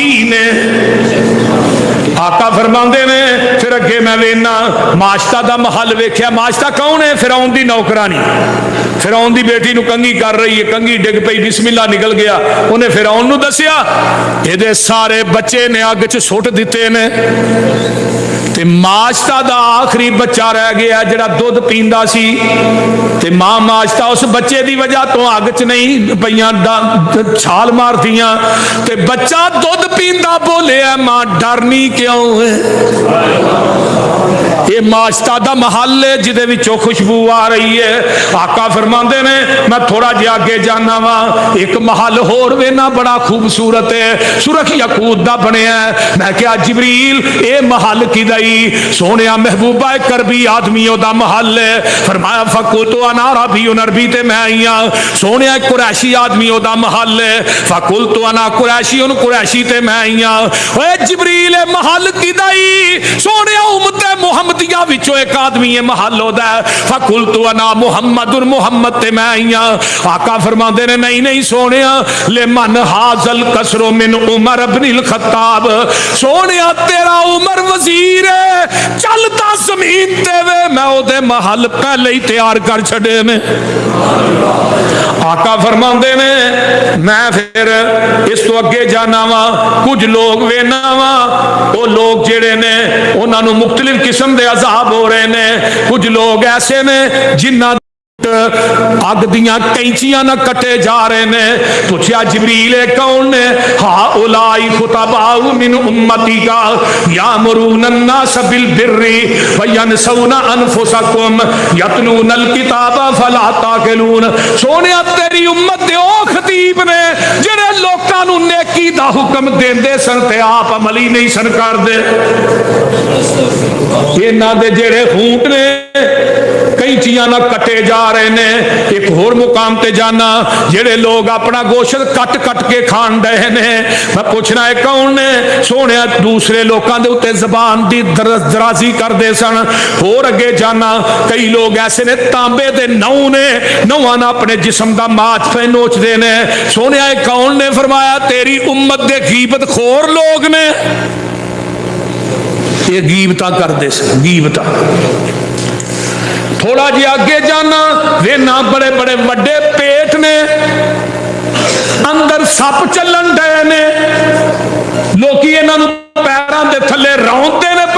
माशी ने। आका फरमाते ने फिर अगे मैं वेना माशता का महल वेख्या। माशता कौन है? फिरौन की नौकरानी। फिरौन की बेटी नूं कंघी कर रही है, कंघी डिग पई, बिस्मिल्ला निकल गया। उन्हें फिरौन नूं दसिया ये सारे बच्चे ने अग च सुट दिते ने ते माशता का आखिरी बच्चा रह गया जिहड़ा दुध पींदा सी ते मां माशता उस बच्चे की वजह तो अग च नहीं पईयां छाल मारदियां ते बच्चा दुध पींदा बोलिया मां डरनी क्यों है? ये माशता का महल है जिहदे विचों खुशबू आ रही है। आका फरमाते ने मैं थोड़ा जिहा अगे जाना वा, एक महल होर वेना बड़ा खूबसूरत है, सुरख यकूत दा बनया। मैं क्या जिबरील ये महल किदा? सोने महबूबा करबी आदमियों का महल है। फरमाया फकुल तो अनारा भी नरबी ते मैं आई हाँ। सोने कुरैशी आदमियों का महल है। फकुल तो अना कुरैशी उन कुरैशी ते मैं आई हाँ। जिबरील महल किदा? सोने उम्मत मुहम्मदिया विचों एक आदमी है महल होदा है। फकुल तो अना मुहम्मद उन मुहम्मद ते मैं आई हाँ। आका फरमाते ने नहीं नहीं सोने ले मन हाजल कसरो मिन उमर अब्निल खत्ताब। सोने तेरा उमर वजीर चलता जमीन ते वे, मैं ओदे महल पहले ही तैयार कर छड़े ने। आका फरमाते ने मैं फिर इस तो अगे जाना वा। कुछ लोग वेना वा वो लोग जेड़े ने उन्होंने मुख्तलिफ किस्म के अजाब हो रहे ने। कुछ लोग ऐसे ने जिन्ना अग दियां कैंचियां ना कटे जा रहे ने। पूछा जिबरील कौन ने? हा उलाई खुतबाउ मिन उम्मती का यामुरून अन्नास बिल बिर्रि व यनसौना अनफुसकुम यतलूनल किताबा फला ताकिलून। सोने तेरी उम्मत दे ओ खतीब ने जेड़े लोकां नूं नेकी दा हुक्म देंदे सन ते आप अमल ही नहीं सन करदे। इन्हां दे जेड़े हूंट ने कैंचियां ना कटे जा रहे ने। एक होर मुकाम ते जाना जेड़े लोग अपना गोश्त कट कट के खान रहे ने। मैं पूछना है कौन ने? सोने दूसरे लोगों के उत्ते जबान की दराजी करते सन। होर अगे जाना कई लोग ऐसे ने तांबे दे नौ ने, नौवां ना अपने जिस्म का माच पे नोचते ने। सोने कौन ने? फरमाया तेरी उम्मत दे गीबत खोर लोग ने। ये गीबता करते सन, गीबता। थोड़ा जी आगे जाना वेना बड़े बड़े वड्डे पेट ने, अंदर सप चलन डे ने। लोग इन्हों पैरों के थले रौंदे